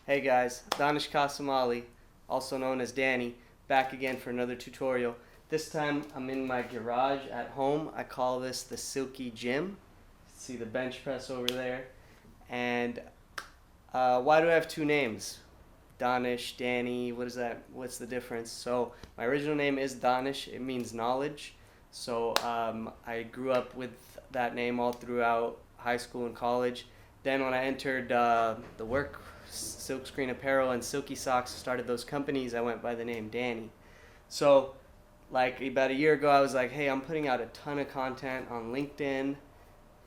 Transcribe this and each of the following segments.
Hey guys, Dannesh Kasamali, also known as Danny, back again for another tutorial. This time I'm in my garage at home. I call this the Silky Gym. See the bench press over there. And why do I have two names? Dannesh, Danny, what is that? What's the difference? So my original name is Dannesh. It means knowledge. So I grew up with that name all throughout high school and college. Then when I entered the work, Silkscreen Apparel and Silky Socks, started those companies, I went by the name Danny. So like about a year ago, I was like, hey, I'm putting out a ton of content on LinkedIn,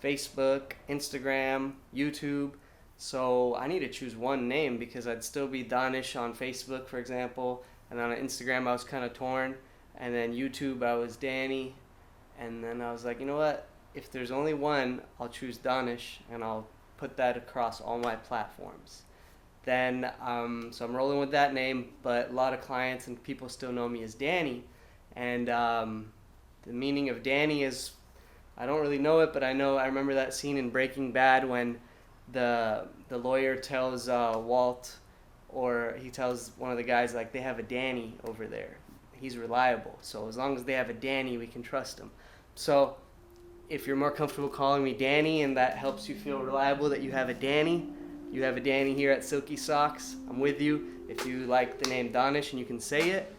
Facebook, Instagram, YouTube. So I need to choose one name because I'd still be Dannesh on Facebook, for example. And on Instagram, I was kind of torn. And then YouTube, I was Danny. And then I was like, you know what? If there's only one, I'll choose Dannesh and I'll put that across all my platforms. Then, so I'm rolling with that name, but a lot of clients and people still know me as Danny. And the meaning of Danny is, I don't really know it, but I remember that scene in Breaking Bad when the lawyer tells Walt, or he tells one of the guys, like, they have a Danny over there. He's reliable. So as long as they have a Danny, we can trust him. So if you're more comfortable calling me Danny and that helps you feel reliable that you have a Danny, you have a Danny here at Silky Socks. I'm with you. If you like the name Dannesh and you can say it,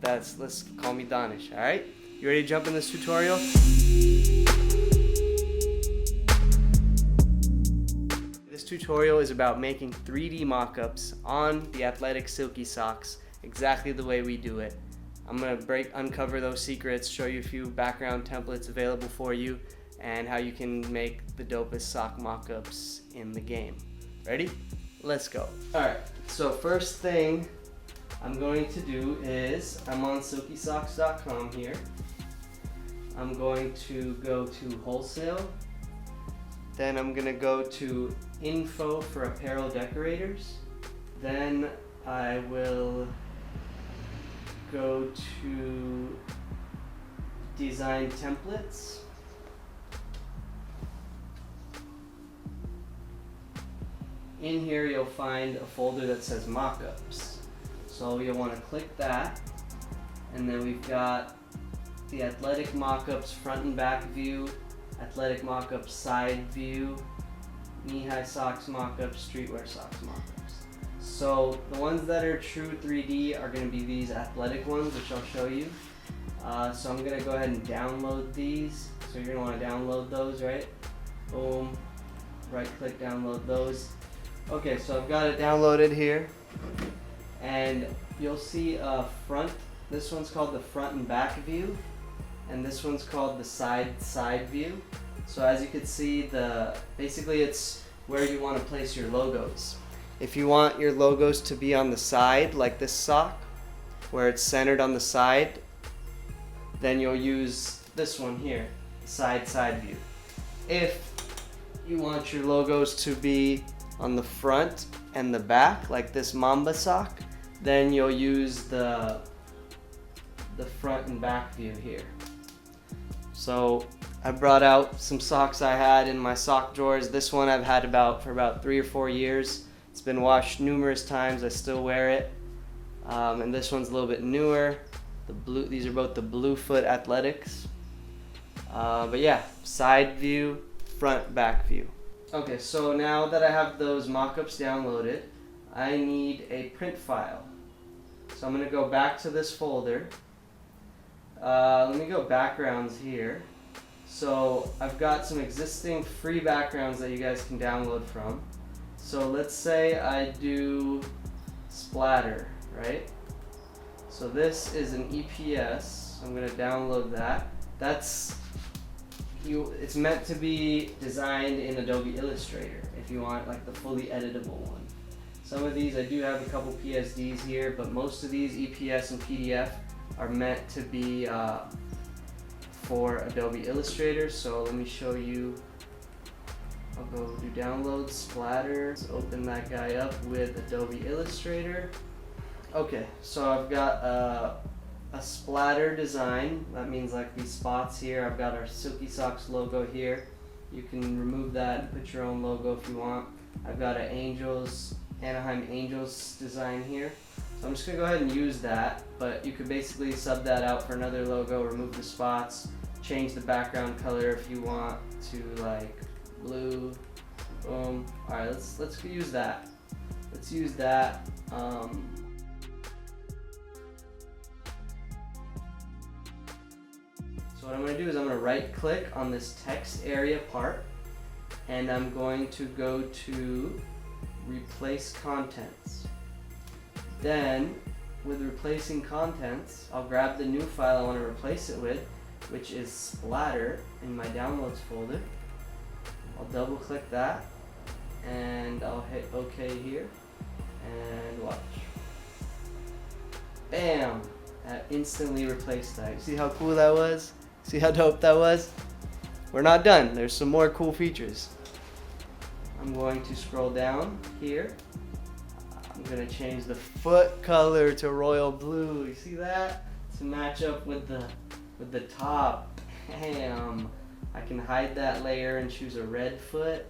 let's call me Dannesh, all right? You ready to jump in this tutorial? This tutorial is about making 3D mock-ups on the athletic Silky Socks exactly the way we do it. I'm going to uncover those secrets, show you a few background templates available for you, and how you can make the dopest sock mock-ups in the game. Ready? Let's go. Alright, so first thing I'm going to do is, I'm on silkysocks.com here. I'm going to go to wholesale. Then I'm going to go to info for apparel decorators. Then I will go to design templates. In here you'll find a folder that says mockups. So you'll want to click that, and then we've got the athletic mockups front and back view, athletic mockups side view, knee-high socks mockups, streetwear socks mockups. So the ones that are true 3D are going to be these athletic ones, which I'll show you. So I'm going to go ahead and download these. So you're going to want to download those, right? Boom. Right click, download those. Okay, so I've got it downloaded here. And you'll see a front. This one's called the front and back view. And this one's called the side view. So as you can see, basically it's where you want to place your logos. If you want your logos to be on the side, like this sock, where it's centered on the side, then you'll use this one here, side view. If you want your logos to be on the front and the back, like this Mamba sock, then you'll use the front and back view here. So I brought out some socks I had in my sock drawers. This one I've had for about 3 or 4 years. It's been washed numerous times. I still wear it. And this one's a little bit newer. These are both the Bluefoot Athletics. But yeah, side view, front, back view. Okay, so now that I have those mockups downloaded, I need a print file. So I'm going to go back to this folder. Let me go backgrounds here. So I've got some existing free backgrounds that you guys can download from. So let's say I do splatter, right? So this is an EPS. I'm going to download that. It's meant to be designed in Adobe Illustrator if you want like the fully editable one. Some of these I do have a couple PSDs here, but most of these EPS and PDF are meant to be for Adobe Illustrator. So let me show you. I'll go do download splatter. Let's open that guy up with Adobe Illustrator. Okay, so I've got a splatter design. That means like these spots here. I've got our Silky Socks logo here. You can remove that and put your own logo if you want. I've got an Angels Anaheim Angels design here. So I'm just gonna go ahead and use that, but you could basically sub that out for another logo, remove the spots, change the background color if you want to like blue. Boom. Alright, let's use that. Let's use that. So what I'm going to do is I'm going to right click on this text area part, and I'm going to go to replace contents. Then with replacing contents, I'll grab the new file I want to replace it with, which is splatter in my downloads folder. I'll double click that and I'll hit OK here and watch. Bam! That instantly replaced that. You see how cool that was? See how dope that was? We're not done. There's some more cool features. I'm going to scroll down here. I'm going to change the foot color to royal blue. You see that? To match up with the top. Bam! I can hide that layer and choose a red foot.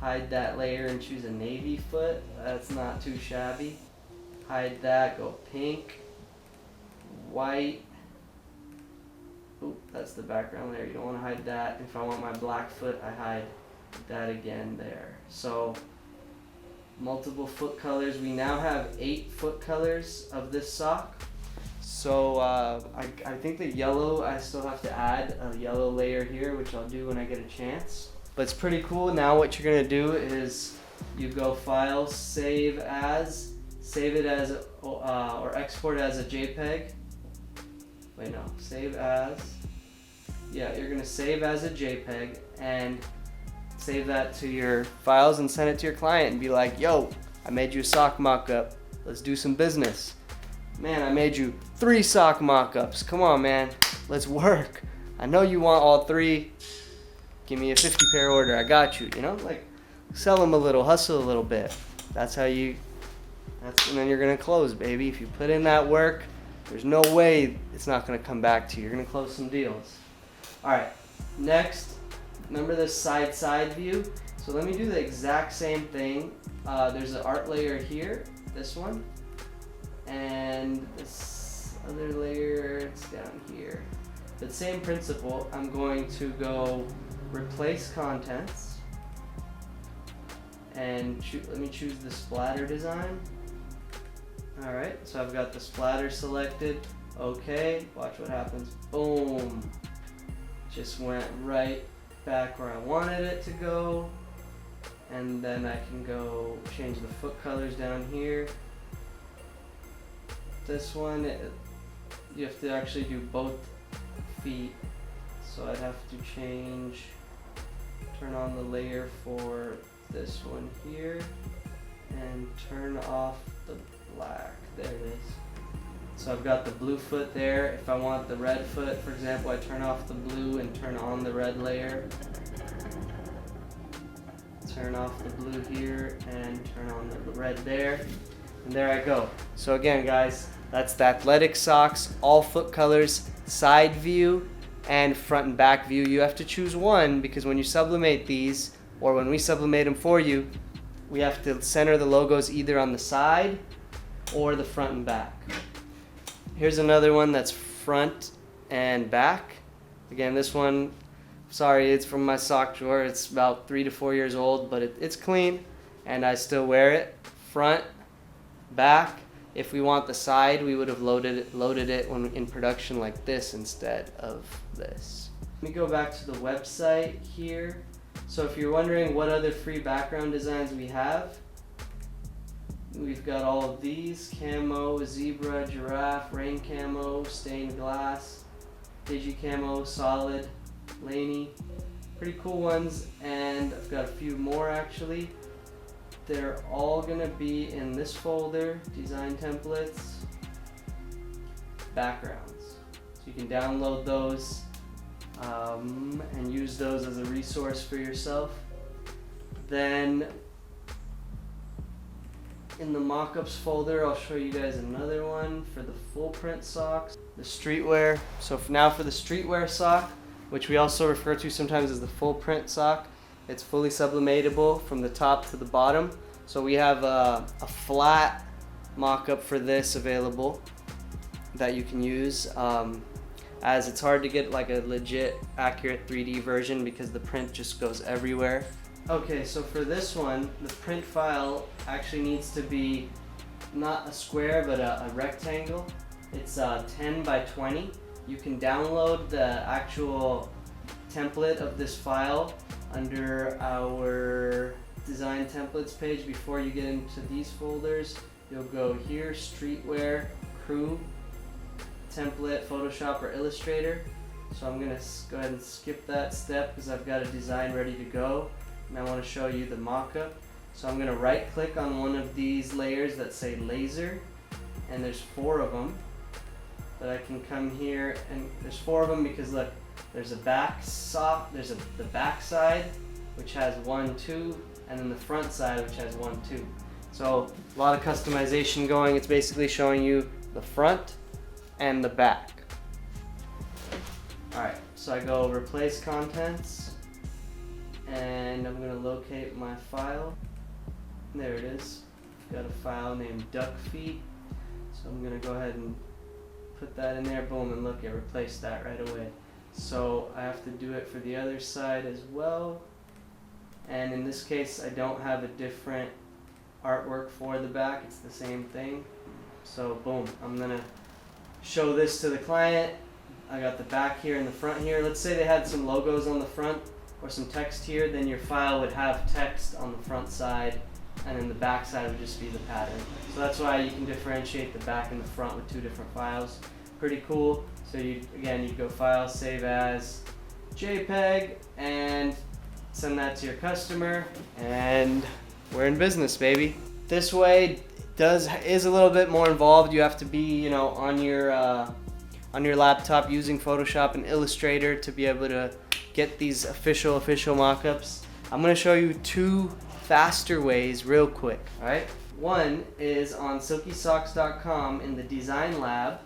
Hide that layer and choose a navy foot. That's not too shabby. Hide that, go pink, white. Oop, that's the background layer. You don't want to hide that. If I want my black foot, I hide that again there. So multiple foot colors. We now have 8 foot colors of this sock. So I think the yellow, I still have to add a yellow layer here, which I'll do when I get a chance. But it's pretty cool. Now what you're gonna do is you go File, Save As, save it as, or export as a JPEG. Wait, no, Save As. Yeah, you're gonna save as a JPEG and save that to your files and send it to your client and be like, yo, I made you a sock mock-up. Let's do some business. Man, I made you 3 sock mock-ups. Come on, man. Let's work. I know you want all 3. Give me a 50 pair order. I got you. You know, like sell them a little, hustle a little bit. That's how you. And then you're gonna close, baby. If you put in that work, there's no way it's not gonna come back to you. You're gonna close some deals. All right. Next, remember this side view. So let me do the exact same thing. There's an art layer here. This one. And this other layer, it's down here. But same principle, I'm going to go replace contents and let me choose the splatter design. Alright, so I've got the splatter selected. Okay, watch what happens. Boom! Just went right back where I wanted it to go. And then I can go change the foot colors down here. This one, you have to actually do both feet, so I'd have to turn on the layer for this one here and turn off the black. There it is. So I've got the blue foot there. If I want the red foot, for example, I turn off the blue and turn on the red layer. Turn off the blue here and turn on the red there. And there I go. So again, guys, that's the athletic socks, all foot colors, side view, and front and back view. You have to choose one because when you sublimate these, or when we sublimate them for you, we have to center the logos either on the side or the front and back. Here's another one that's front and back. Again, this one, sorry, it's from my sock drawer. It's about 3 to 4 years old, but it's clean and I still wear it. Front, back. If we want the side, we would have loaded it when in production like this instead of this. Let me go back to the website here. So if you're wondering what other free background designs we have, we've got all of these: camo, zebra, giraffe, rain camo, stained glass, digi camo, solid, laney. Pretty cool ones, and I've got a few more actually. They're all gonna be in this folder, design templates, backgrounds. So you can download those and use those as a resource for yourself. Then in the mockups folder, I'll show you guys another one for the full print socks, the streetwear. So now for the streetwear sock, which we also refer to sometimes as the full print sock, it's fully sublimatable from the top to the bottom. So we have a flat mock-up for this available that you can use, as it's hard to get like a legit accurate 3D version because the print just goes everywhere. Okay, so for this one, the print file actually needs to be not a square but a rectangle. It's 10 by 20. You can download the actual template of this file under our design templates page. Before you get into these folders, you'll go here, streetwear, crew, template, Photoshop or Illustrator. So I'm gonna go ahead and skip that step because I've got a design ready to go and I want to show you the mock-up. So I'm gonna right click on one of these layers that say laser, and there's 4 of them. But I can come here, and there's 4 of them because look, there's a back sock, there's the back side which has 1, 2, and then the front side which has 1, 2. So a lot of customization going. It's basically showing you the front and the back. Alright, so I go replace contents, and I'm going to locate my file. There it is. I've got a file named duck feet, so I'm going to go ahead and put that in there. Boom, and look, it replaced that right away. So I have to do it for the other side as well, and in this case I don't have a different artwork for the back, it's the same thing. So boom, I'm going to show this to the client. I got the back here and the front here. Let's say they had some logos on the front or some text here, then your file would have text on the front side, and then the back side would just be the pattern. So that's why you can differentiate the back and the front with 2 different files. Pretty cool. So you'd go File, Save As, JPEG, and send that to your customer, and we're in business, baby. This way is a little bit more involved. You have to be, on your laptop using Photoshop and Illustrator to be able to get these official mock-ups. I'm going to show you 2 faster ways real quick. All right. One is on silkysocks.com in the design lab.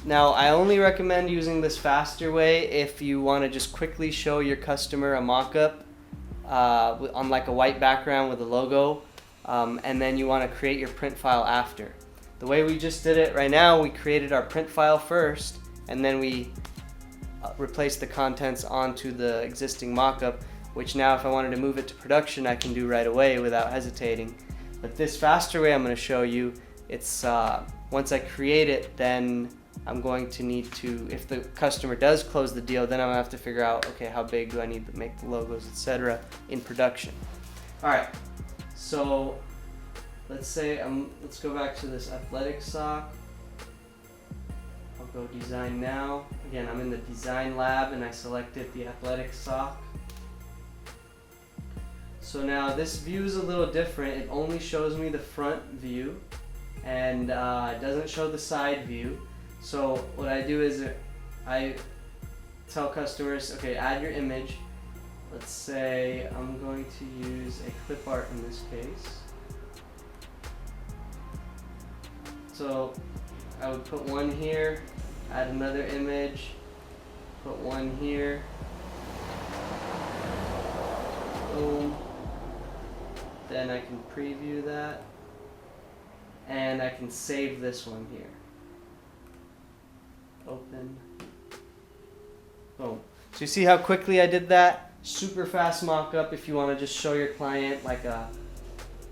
Now, I only recommend using this faster way if you want to just quickly show your customer a mock-up on like a white background with a logo, and then you want to create your print file after. The way we just did it right now, we created our print file first, and then we replaced the contents onto the existing mock-up, which now if I wanted to move it to production, I can do right away without hesitating. But this faster way I'm going to show you, it's once I create it, then I'm going to need to, if the customer does close the deal, then I'm going to have to figure out, okay, how big do I need to make the logos, etc. in production. Alright, so let's say, let's go back to this athletic sock. I'll go design now. Again, I'm in the design lab and I selected the athletic sock. So now this view is a little different. It only shows me the front view and it doesn't show the side view. So what I do is I tell customers, okay, add your image. Let's say I'm going to use a clip art in this case. So I would put one here, add another image, put one here, boom. Then I can preview that, and I can save this one here. Open. Boom. So you see how quickly I did that? Super fast mock-up if you want to just show your client like a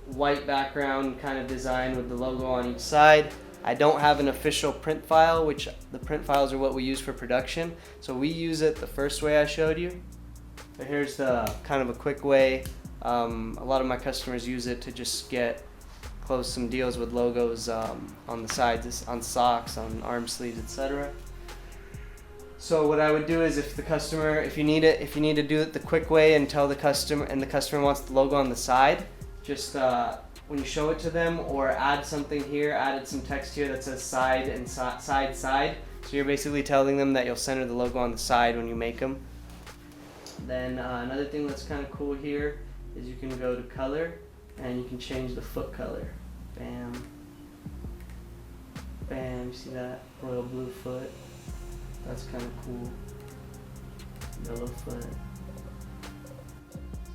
white background kind of design with the logo on each side. I don't have an official print file, which the print files are what we use for production. So we use it the first way I showed you. But here's the kind of a quick way. A lot of my customers use it to just close some deals with logos on the sides, on socks, on arm sleeves, etc. So what I would do is if you need to do it the quick way and tell the customer, and the customer wants the logo on the side, just when you show it to them, or add something here, added some text here that says side and side. So you're basically telling them that you'll center the logo on the side when you make them. Then another thing that's kind of cool here is you can go to color and you can change the foot color. Bam. Bam, you see that? Royal blue foot. That's kind of cool. Yellow foot.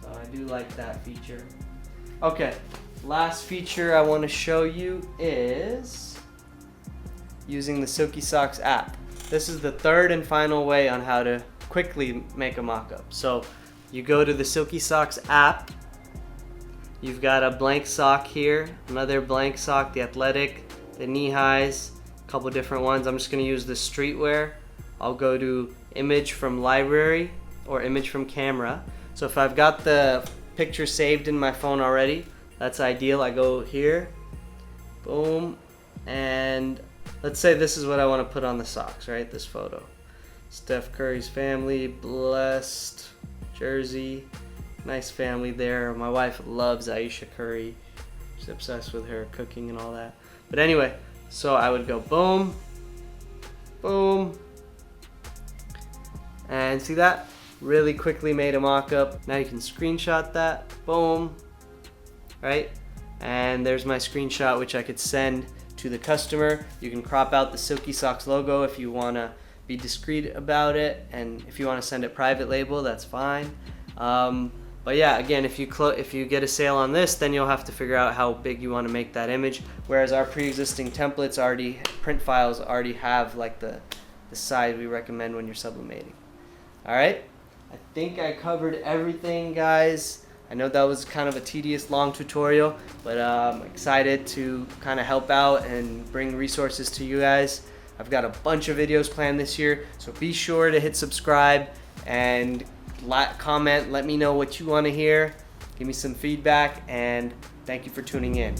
So I do like that feature. Okay, last feature I want to show you is using the Silky Socks app. This is the third and final way on how to quickly make a mock-up. So you go to the Silky Socks app. You've got a blank sock here, another blank sock, the athletic, the knee highs, a couple different ones. I'm just going to use the streetwear. I'll go to image from library or image from camera. So if I've got the picture saved in my phone already, that's ideal. I go here, boom, and let's say this is what I want to put on the socks, right? This photo. Steph Curry's family, blessed, Jersey, nice family there. My wife loves Aisha Curry. She's obsessed with her cooking and all that. But anyway, so I would go boom, boom, and see that? Really quickly made a mock-up. Now you can screenshot that, boom, right? And there's my screenshot, which I could send to the customer. You can crop out the Silky Socks logo if you want to be discreet about it, and if you want to send it private label, that's fine. But yeah, again, if you get a sale on this, then you'll have to figure out how big you want to make that image. Whereas our pre-existing templates already, print files already have like the size we recommend when you're sublimating. All right, I think I covered everything, guys. I know that was kind of a tedious, long tutorial, but I'm excited to kind of help out and bring resources to you guys. I've got a bunch of videos planned this year, so be sure to hit subscribe and comment. Let me know what you want to hear. Give me some feedback, and thank you for tuning in.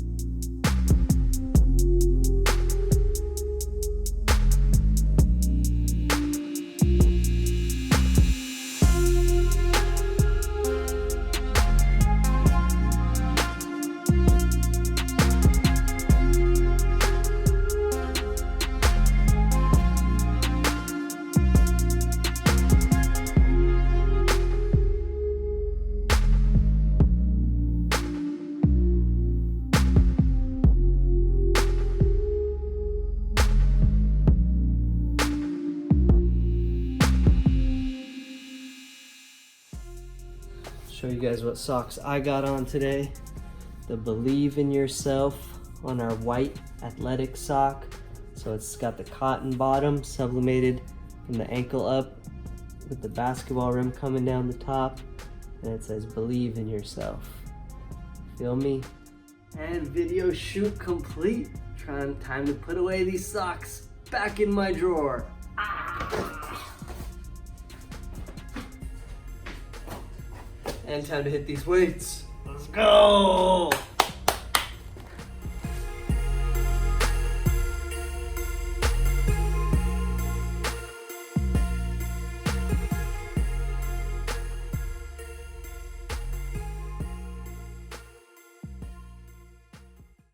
Show you guys what socks I got on today. The Believe in Yourself on our white athletic sock. So it's got the cotton bottom sublimated from the ankle up with the basketball rim coming down the top, and it says Believe in Yourself. Feel me? And video shoot complete. Time to put away these socks back in my drawer. And time to hit these weights. Let's go!